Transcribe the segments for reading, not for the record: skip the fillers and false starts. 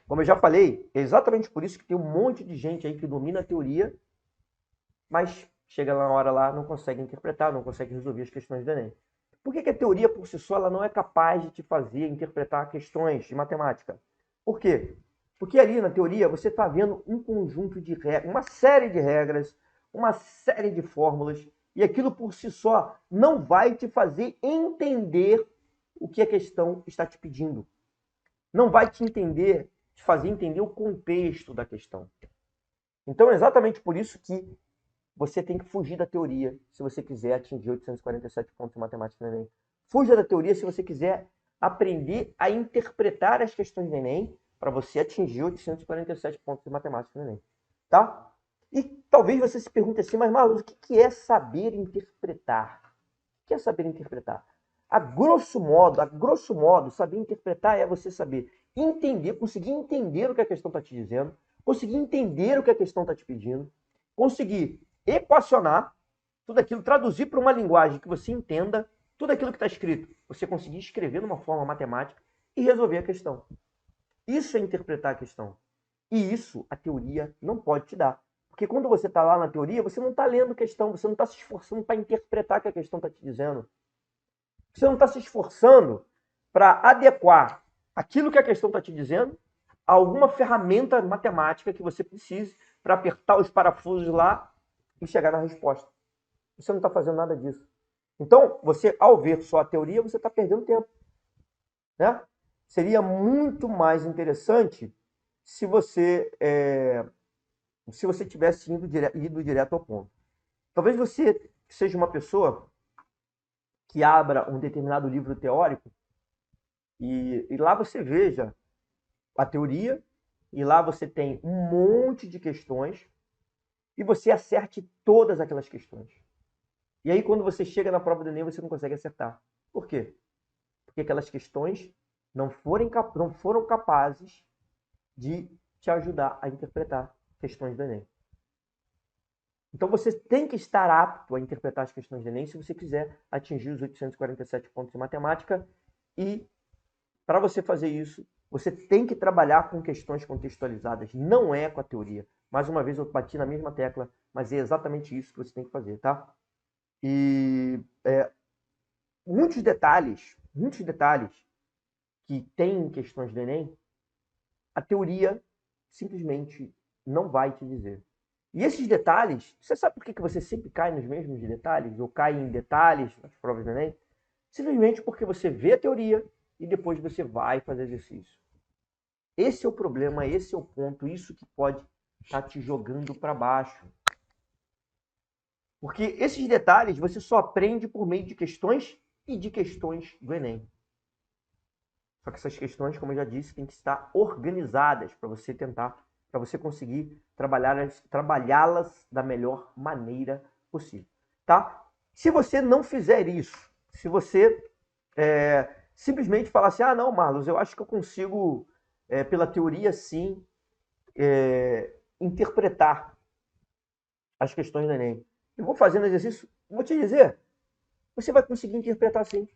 Como eu já falei, é exatamente por isso que tem um monte de gente aí que domina a teoria, mas chega na hora lá, não consegue interpretar, não consegue resolver as questões do Enem. Por que a teoria por si só ela não é capaz de te fazer interpretar questões de matemática? Por quê? Porque ali na teoria você está vendo um conjunto de regras, uma série de regras, uma série de fórmulas, e aquilo por si só não vai te fazer entender o que a questão está te pedindo. Não vai te fazer entender o contexto da questão. Então é exatamente por isso que você tem que fugir da teoria se você quiser atingir 847 pontos em matemática no Enem. Fuja da teoria se você quiser aprender a interpretar as questões do Enem para você atingir 847 pontos em matemática no Enem. Tá? E talvez você se pergunte assim, mas Marlos, o que é saber interpretar? O que é saber interpretar? A grosso modo, saber interpretar é você saber entender, conseguir entender o que a questão está te dizendo, conseguir entender o que a questão está te pedindo, conseguir equacionar tudo aquilo, traduzir para uma linguagem que você entenda tudo aquilo que está escrito, você conseguir escrever de uma forma matemática e resolver a questão. Isso é interpretar a questão. E isso a teoria não pode te dar. Porque quando você está lá na teoria, você não está lendo questão, você não está se esforçando para interpretar o que a questão está te dizendo. Você não está se esforçando para adequar aquilo que a questão está te dizendo a alguma ferramenta matemática que você precise para apertar os parafusos lá e chegar na resposta. Você não está fazendo nada disso. Então, você, ao ver só a teoria, você está perdendo tempo. Né? Seria muito mais interessante se você tivesse ido direto ao ponto. Talvez você seja uma pessoa que abra um determinado livro teórico e lá você veja a teoria e lá você tem um monte de questões e você acerte todas aquelas questões. E aí, quando você chega na prova do Enem, você não consegue acertar. Por quê? Porque aquelas questões não foram capazes de te ajudar a interpretar questões do Enem. Então, você tem que estar apto a interpretar as questões do Enem se você quiser atingir os 847 pontos em matemática. E, para você fazer isso, você tem que trabalhar com questões contextualizadas. Não é com a teoria. Mais uma vez, eu bati na mesma tecla, mas é exatamente isso que você tem que fazer, tá? E muitos detalhes que tem em questões do Enem, a teoria simplesmente não vai te dizer. E esses detalhes, você sabe por que você sempre cai nos mesmos detalhes? Ou cai em detalhes nas provas do Enem? Simplesmente porque você vê a teoria e depois você vai fazer exercício. Esse é o problema, esse é o ponto, isso que pode estar te jogando para baixo. Porque esses detalhes você só aprende por meio de questões e de questões do Enem. Só que essas questões, como eu já disse, têm que estar organizadas para você conseguir trabalhá-las da melhor maneira possível, tá? Se você não fizer isso, se você simplesmente falar assim, ah, não, Marlos, eu acho que eu consigo, pela teoria, sim, interpretar as questões do Enem. Eu vou fazendo exercício, vou te dizer, você vai conseguir interpretar sim.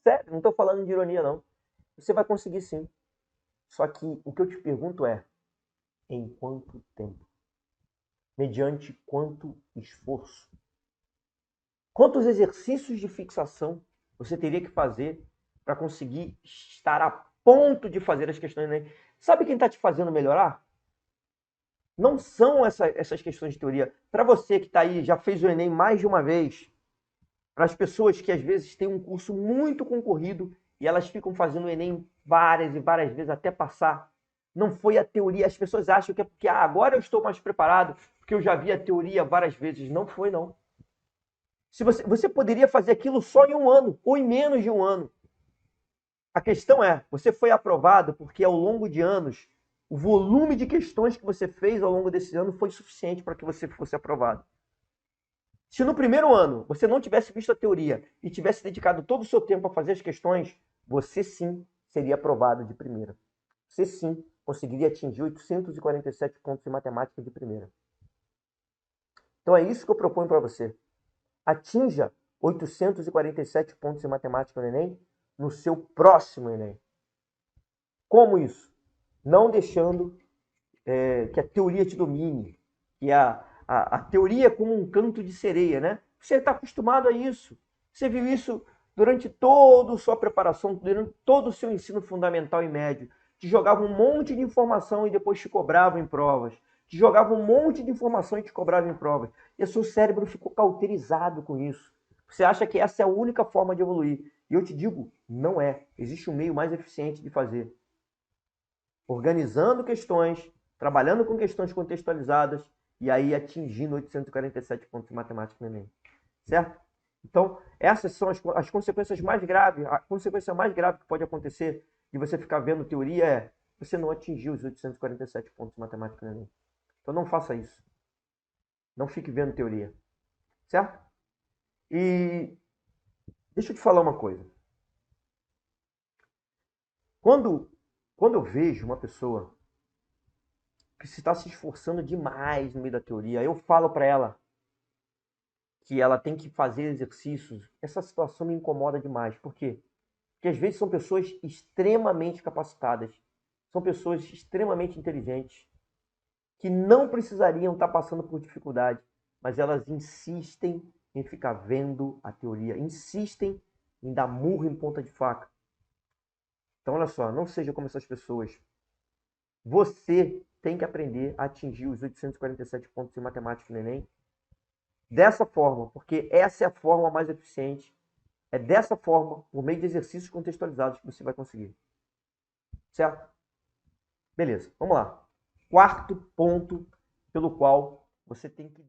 Sério, não estou falando de ironia, não. Você vai conseguir sim. Só que o que eu te pergunto é, em quanto tempo? Mediante quanto esforço? Quantos exercícios de fixação você teria que fazer para conseguir estar a ponto de fazer as questões do Enem? Sabe quem está te fazendo melhorar? Não são essas questões de teoria. Para você que está aí, já fez o Enem mais de uma vez, para as pessoas que às vezes têm um curso muito concorrido e elas ficam fazendo o Enem várias e várias vezes até passar. Não foi a teoria. As pessoas acham que é porque agora eu estou mais preparado, porque eu já vi a teoria várias vezes. Não foi, não. Se você poderia fazer aquilo só em um ano, ou em menos de um ano. A questão é, você foi aprovado porque ao longo de anos, o volume de questões que você fez ao longo desse ano foi suficiente para que você fosse aprovado. Se no primeiro ano você não tivesse visto a teoria e tivesse dedicado todo o seu tempo a fazer as questões, você sim seria aprovado de primeira. Você sim conseguiria atingir 847 pontos em matemática de primeira. Então é isso que eu proponho para você. Atinja 847 pontos em matemática no Enem no seu próximo Enem. Como isso? Não deixando que a teoria te domine, que a teoria é como um canto de sereia, né? Você está acostumado a isso. Você viu isso durante toda a sua preparação, durante todo o seu ensino fundamental e médio. Te jogava um monte de informação e depois te cobrava em provas. Te jogava um monte de informação e te cobrava em provas. E o seu cérebro ficou cauterizado com isso. Você acha que essa é a única forma de evoluir. E eu te digo, não é. Existe um meio mais eficiente de fazer. Organizando questões, trabalhando com questões contextualizadas e aí atingindo 847 pontos em matemática no Enem. Certo? Então, essas são as consequências mais graves. A consequência mais grave que pode acontecer de você ficar vendo teoria é você não atingir os 847 pontos em matemática no Enem. Então, não faça isso. Não fique vendo teoria. Certo? E deixa eu te falar uma coisa. Quando eu vejo uma pessoa que se está se esforçando demais no meio da teoria, eu falo para ela que ela tem que fazer exercícios. Essa situação me incomoda demais. Por quê? Porque às vezes são pessoas extremamente capacitadas, são pessoas extremamente inteligentes, que não precisariam estar passando por dificuldade, mas elas insistem em ficar vendo a teoria, insistem em dar murro em ponta de faca. Então, olha só, não seja como essas pessoas. Você tem que aprender a atingir os 847 pontos em matemática no Enem dessa forma, porque essa é a forma mais eficiente. É dessa forma, por meio de exercícios contextualizados, que você vai conseguir. Certo? Beleza, vamos lá. Quarto ponto pelo qual você tem que